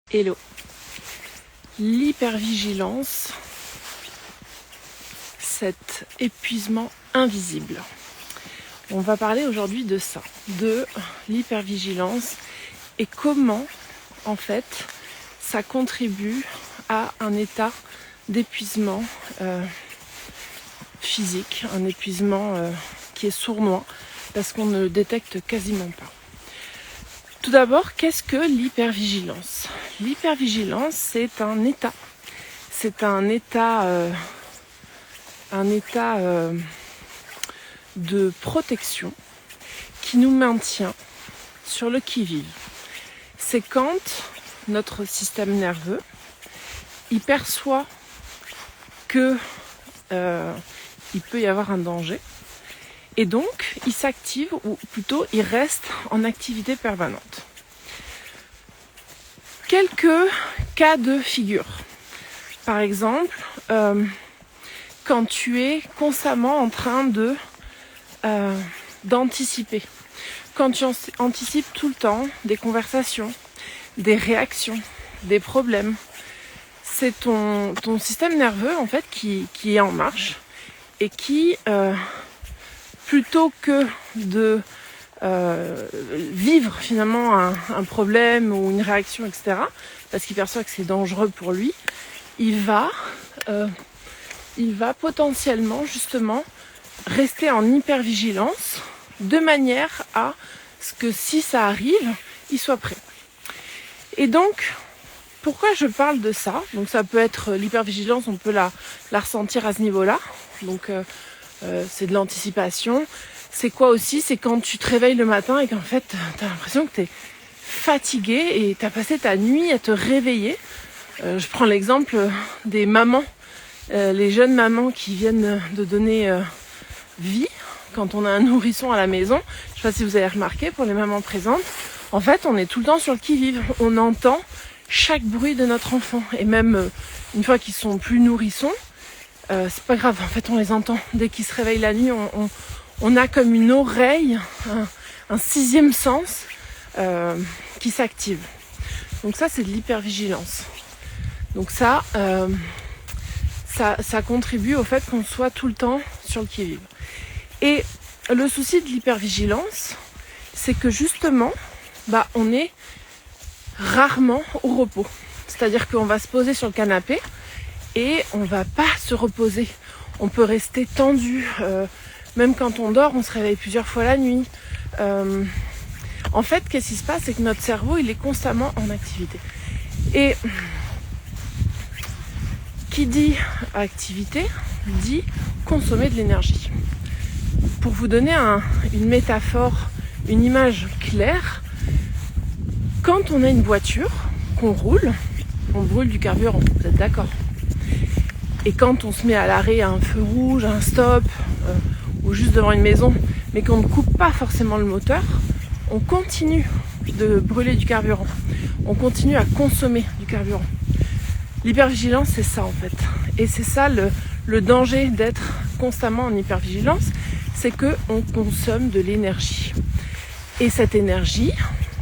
Hello. L'hypervigilance, cet épuisement invisible. On va parler aujourd'hui de ça, de l'hypervigilance et comment, en fait, ça contribue à un état d'épuisement physique, un épuisement qui est sournois parce qu'on ne le détecte quasiment pas. Tout d'abord, qu'est-ce que l'hypervigilance ? L'hypervigilance, c'est un état. C'est un état de protection qui nous maintient sur le qui-vive. C'est quand notre système nerveux, il perçoit que il peut y avoir un danger. Et donc, il s'active, ou plutôt, il reste en activité permanente. Quelques cas de figure. Par exemple, quand tu es constamment en train d'anticiper. Quand tu anticipes tout le temps des conversations, des réactions, des problèmes. C'est ton système nerveux, en fait, qui est en marche et qui... plutôt que de vivre finalement un problème ou une réaction, etc., parce qu'il perçoit que c'est dangereux pour lui, il va potentiellement justement rester en hypervigilance de manière à ce que si ça arrive, il soit prêt. Et donc, pourquoi je parle de ça ? Donc ça peut être l'hypervigilance, on peut la ressentir à ce niveau-là. Donc c'est de l'anticipation. C'est quoi aussi ? C'est quand tu te réveilles le matin et qu'en fait, tu as l'impression que tu es fatigué et tu as passé ta nuit à te réveiller. Je prends l'exemple des mamans, les jeunes mamans qui viennent de donner vie quand on a un nourrisson à la maison. Je ne sais pas si vous avez remarqué, pour les mamans présentes, en fait, on est tout le temps sur le qui-vive. On entend chaque bruit de notre enfant. Et même une fois qu'ils sont plus nourrissons, c'est pas grave, en fait on les entend. Dès qu'ils se réveillent la nuit, on a comme une oreille, un sixième sens qui s'active. Donc ça c'est de l'hypervigilance. Donc ça contribue au fait qu'on soit tout le temps sur le qui-vive. Et le souci de l'hypervigilance, c'est que justement, on est rarement au repos. C'est-à-dire qu'on va se poser sur le canapé et on va pas se reposer. On peut rester tendu. Même quand on dort, on se réveille plusieurs fois la nuit. En fait, qu'est-ce qui se passe ? C'est que notre cerveau, il est constamment en activité. Et qui dit activité, dit consommer de l'énergie. Pour vous donner une métaphore, une image claire, quand on a une voiture, qu'on roule, on brûle du carburant. Vous êtes d'accord ? Et quand on se met à l'arrêt à un feu rouge, à un stop, ou juste devant une maison, mais qu'on ne coupe pas forcément le moteur, on continue de brûler du carburant. On continue à consommer du carburant. L'hypervigilance, c'est ça en fait. Et c'est ça le danger d'être constamment en hypervigilance, c'est qu'on consomme de l'énergie. Et cette énergie,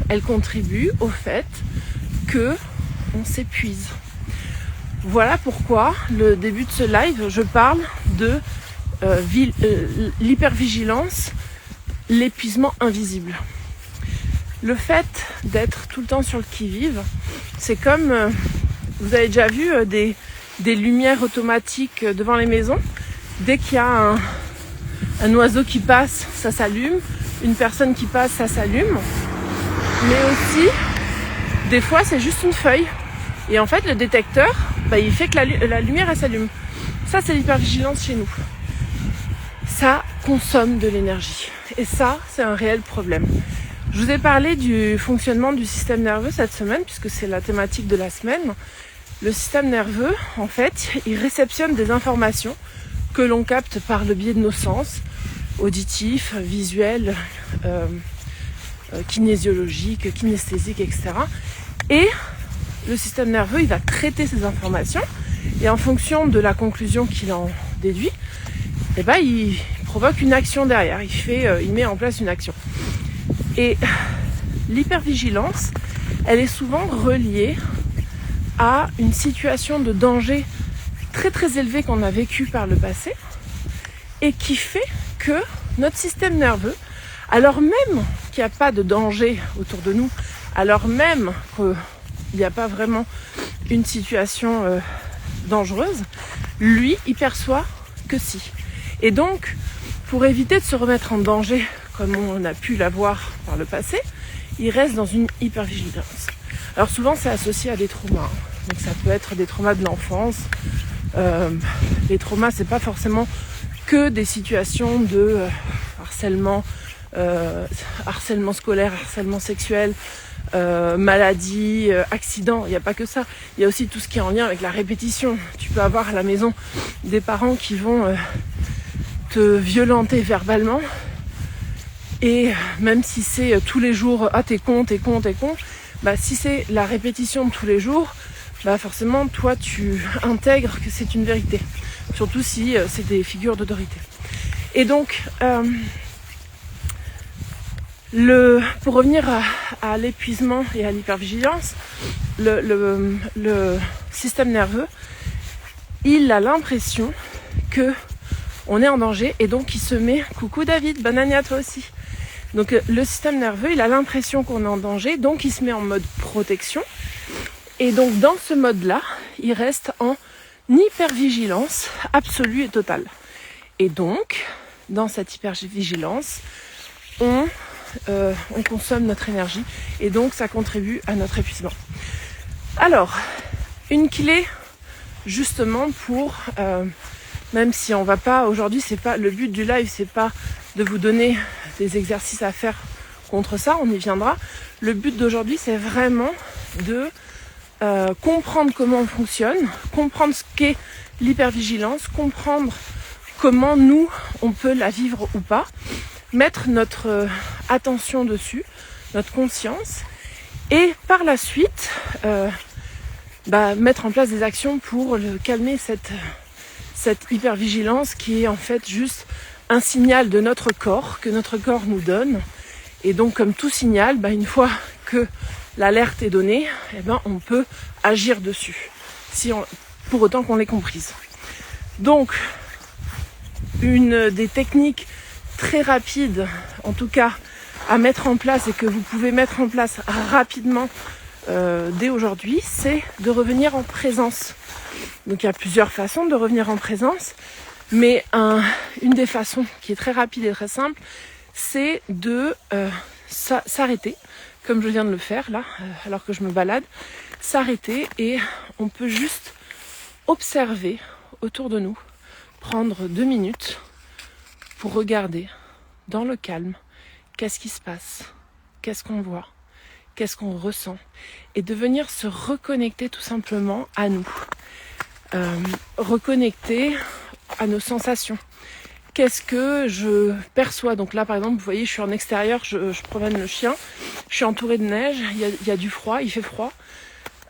elle contribue au fait qu'on s'épuise. Voilà pourquoi, le début de ce live, je parle de l'hypervigilance, l'épuisement invisible. Le fait d'être tout le temps sur le qui-vive, c'est comme, vous avez déjà vu des lumières automatiques devant les maisons. Dès qu'il y a un oiseau qui passe, ça s'allume. Une personne qui passe, ça s'allume. Mais aussi, des fois, c'est juste une feuille. Et en fait, le détecteur, il fait que la lumière, elle s'allume. Ça, c'est l'hypervigilance chez nous. Ça consomme de l'énergie. Et ça, c'est un réel problème. Je vous ai parlé du fonctionnement du système nerveux cette semaine, puisque c'est la thématique de la semaine. Le système nerveux, en fait, il réceptionne des informations que l'on capte par le biais de nos sens, auditifs, visuels, kinésiologiques, kinesthésiques, etc. Et le système nerveux, il va traiter ces informations et en fonction de la conclusion qu'il en déduit, il provoque une action derrière. Il met en place une action. Et l'hypervigilance, elle est souvent reliée à une situation de danger très très élevée qu'on a vécue par le passé et qui fait que notre système nerveux, alors même qu'il n'y a pas de danger autour de nous, alors même qu'il n'y a pas vraiment une situation dangereuse, lui, il perçoit que si. Et donc, pour éviter de se remettre en danger, comme on a pu l'avoir par le passé, il reste dans une hypervigilance. Alors souvent, c'est associé à des traumas. Donc ça peut être des traumas de l'enfance. Les traumas, c'est pas forcément que des situations de harcèlement scolaire, harcèlement sexuel, maladie, accident. Il n'y a pas que ça. Il y a aussi tout ce qui est en lien avec la répétition. Tu peux avoir à la maison des parents qui vont te violenter verbalement. Et même si c'est tous les jours, ah t'es con, bah si c'est la répétition de tous les jours, bah forcément toi tu intègres que c'est une vérité. Surtout si c'est des figures d'autorité. Et donc, pour revenir à l'épuisement et à l'hypervigilance, le système nerveux, il a l'impression que on est en danger et donc il se met, coucou David, bonne année à toi aussi. Donc le système nerveux, il a l'impression qu'on est en danger, donc il se met en mode protection. Et donc dans ce mode-là, il reste en hypervigilance absolue et totale. Et donc, dans cette hypervigilance, on consomme notre énergie et donc ça contribue à notre épuisement. Alors, une clé justement pour, même si on va pas, aujourd'hui c'est pas, le but du live c'est pas de vous donner des exercices à faire contre ça, on y viendra. Le but d'aujourd'hui c'est vraiment de comprendre comment on fonctionne, comprendre ce qu'est l'hypervigilance, comprendre comment nous on peut la vivre ou pas, mettre notre attention dessus, notre conscience, et par la suite mettre en place des actions pour calmer cette hypervigilance qui est en fait juste un signal de notre corps, que notre corps nous donne. Et donc comme tout signal, une fois que l'alerte est donnée, on peut agir dessus, pour autant qu'on l'ait comprise. Donc, une des techniques très rapides, en tout cas à mettre en place et que vous pouvez mettre en place rapidement dès aujourd'hui, c'est de revenir en présence. Donc il y a plusieurs façons de revenir en présence, mais une des façons qui est très rapide et très simple, c'est de s'arrêter, comme je viens de le faire là, alors que je me balade, s'arrêter et on peut juste observer autour de nous, prendre 2 minutes pour regarder dans le calme qu'est-ce qui se passe, qu'est-ce qu'on voit, qu'est-ce qu'on ressent, et de venir se reconnecter tout simplement à nous, reconnecter à nos sensations. Qu'est-ce que je perçois? Donc là par exemple, vous voyez, je suis en extérieur, je promène le chien, je suis entourée de neige, il y a du froid, il fait froid.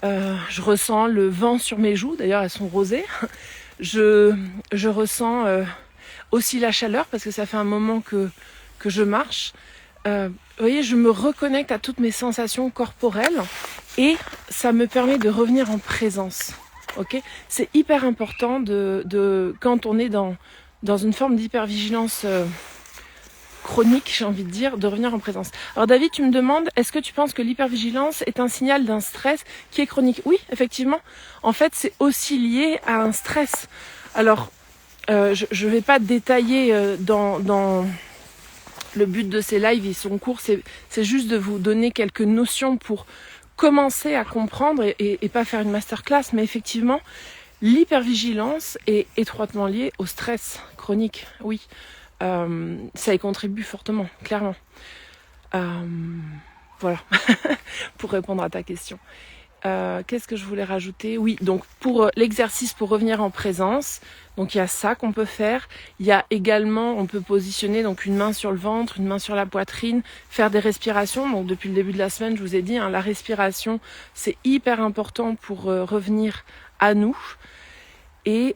Je ressens le vent sur mes joues, d'ailleurs elles sont rosées. Je ressens aussi la chaleur parce que ça fait un moment que je marche. Vous voyez, je me reconnecte à toutes mes sensations corporelles et ça me permet de revenir en présence. Okay, c'est hyper important quand on est dans une forme d'hypervigilance chronique, j'ai envie de dire, de revenir en présence. Alors David, tu me demandes, est-ce que tu penses que l'hypervigilance est un signal d'un stress qui est chronique? Oui, effectivement. En fait, c'est aussi lié à un stress. Alors, je vais pas détailler dans le but de ces lives, ils sont courts, c'est juste de vous donner quelques notions pour commencer à comprendre et pas faire une masterclass, mais effectivement, l'hypervigilance est étroitement liée au stress chronique, oui. Ça y contribue fortement, clairement. Voilà, pour répondre à ta question. Qu'est-ce que je voulais rajouter? Oui, donc pour l'exercice pour revenir en présence, donc il y a ça qu'on peut faire. Il y a également, on peut positionner donc une main sur le ventre, une main sur la poitrine, faire des respirations. Donc depuis le début de la semaine, je vous ai dit, la respiration, c'est hyper important pour revenir à nous. Et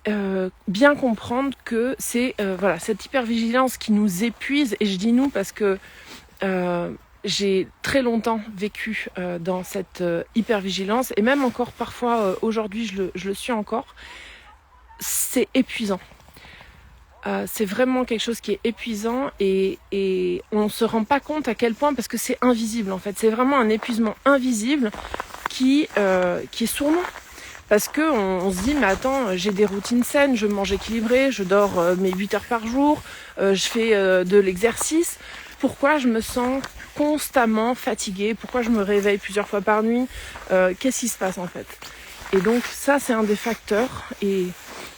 bien comprendre que c'est cette hypervigilance qui nous épuise, et je dis nous parce que j'ai très longtemps vécu dans cette hypervigilance, et même encore parfois aujourd'hui je le suis encore. C'est épuisant. C'est vraiment quelque chose qui est épuisant, et on ne se rend pas compte à quel point, parce que c'est invisible en fait. C'est vraiment un épuisement invisible qui est sournois. Parce que on se dit, mais attends, j'ai des routines saines, je mange équilibré, je dors mes 8 heures par jour, je fais de l'exercice. Pourquoi je me sens constamment fatiguée? Pourquoi je me réveille plusieurs fois par nuit? Qu'est-ce qui se passe en fait? Et donc ça, c'est un des facteurs. Et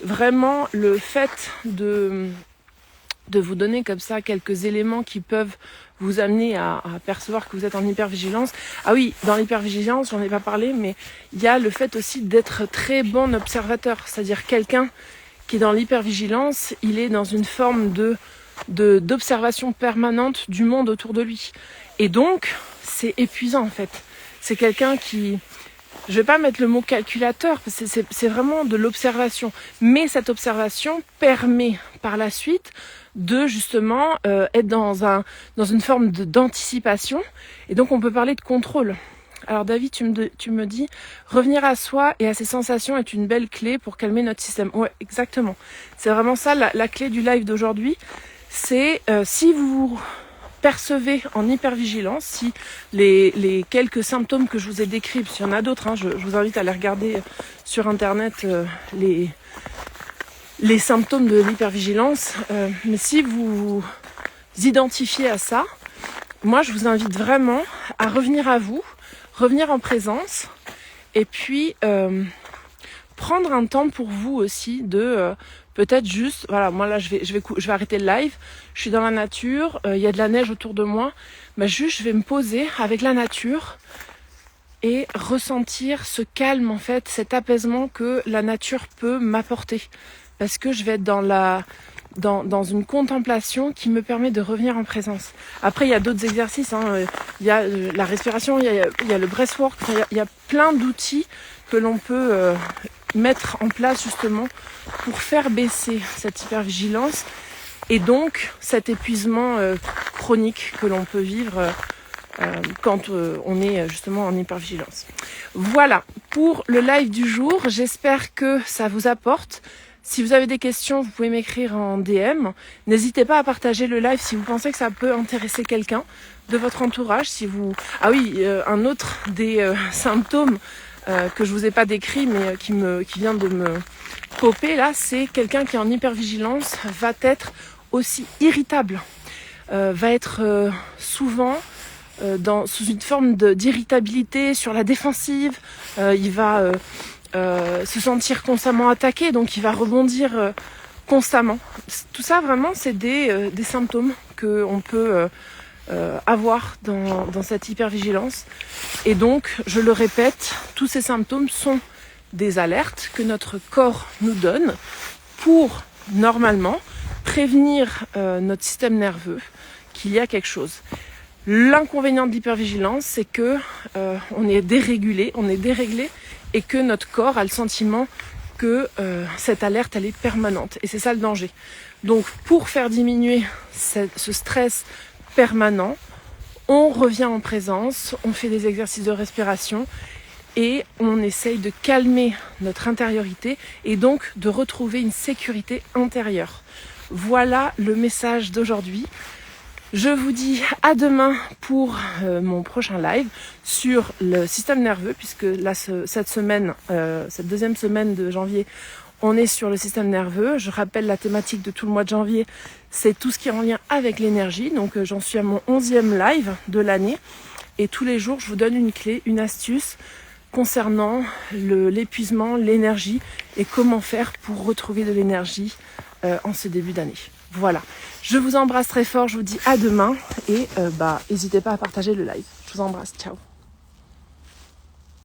vraiment, le fait de vous donner comme ça quelques éléments qui peuvent vous amener à percevoir que vous êtes en hypervigilance. Ah oui, dans l'hypervigilance, j'en ai pas parlé, mais il y a le fait aussi d'être très bon observateur. C'est-à-dire quelqu'un qui est dans l'hypervigilance, il est dans une forme d'observation permanente du monde autour de lui. Et donc, c'est épuisant en fait. C'est quelqu'un qui... Je vais pas mettre le mot calculateur, parce que c'est vraiment de l'observation. Mais cette observation permet par la suite de justement être dans une forme d'anticipation. Et donc on peut parler de contrôle. Alors David, tu me dis, revenir à soi et à ses sensations est une belle clé pour calmer notre système. Ouais, exactement. C'est vraiment ça la clé du live d'aujourd'hui. C'est si vous percevez en hypervigilance, si les quelques symptômes que je vous ai décrits, s'il y en a d'autres, hein, je vous invite à aller regarder sur internet les symptômes de l'hypervigilance, mais si vous identifiez à ça, moi je vous invite vraiment à revenir à vous, revenir en présence, et puis prendre un temps pour vous aussi de peut-être juste, voilà, moi là je vais arrêter le live, je suis dans la nature, il y a de la neige autour de moi, mais juste je vais me poser avec la nature et ressentir ce calme en fait, cet apaisement que la nature peut m'apporter, parce que je vais être dans une contemplation qui me permet de revenir en présence. Après il y a d'autres exercices, hein, il y a la respiration, il y a le breathwork, il y a plein d'outils que l'on peut mettre en place justement pour faire baisser cette hypervigilance et donc cet épuisement chronique que l'on peut vivre quand on est justement en hypervigilance. Voilà pour le live du jour, j'espère que ça vous apporte. Si vous avez des questions, vous pouvez m'écrire en DM. N'hésitez pas à partager le live si vous pensez que ça peut intéresser quelqu'un de votre entourage. Ah oui, un autre des symptômes que je vous ai pas décrit mais qui vient de me popper là, c'est quelqu'un qui est en hypervigilance va être aussi irritable, va être souvent sous une forme d'irritabilité, sur la défensive, il va se sentir constamment attaqué, donc il va rebondir constamment. Tout ça vraiment c'est des symptômes qu'on peut avoir dans cette hypervigilance. Et donc, je le répète, tous ces symptômes sont des alertes que notre corps nous donne pour, normalement, prévenir notre système nerveux qu'il y a quelque chose. L'inconvénient de l'hypervigilance, c'est que on est déréglé, et que notre corps a le sentiment que cette alerte, elle est permanente. Et c'est ça le danger. Donc, pour faire diminuer ce stress permanent, on revient en présence, on fait des exercices de respiration et on essaye de calmer notre intériorité et donc de retrouver une sécurité intérieure. Voilà le message d'aujourd'hui. Je vous dis à demain pour mon prochain live sur le système nerveux, puisque là, cette semaine, cette deuxième semaine de janvier, on est sur le système nerveux. Je rappelle la thématique de tout le mois de janvier, c'est tout ce qui est en lien avec l'énergie. Donc j'en suis à mon 11e live de l'année. Et tous les jours, je vous donne une clé, une astuce concernant l'épuisement, l'énergie et comment faire pour retrouver de l'énergie en ce début d'année. Voilà, je vous embrasse très fort, je vous dis à demain et n'hésitez pas à partager le live. Je vous embrasse, ciao.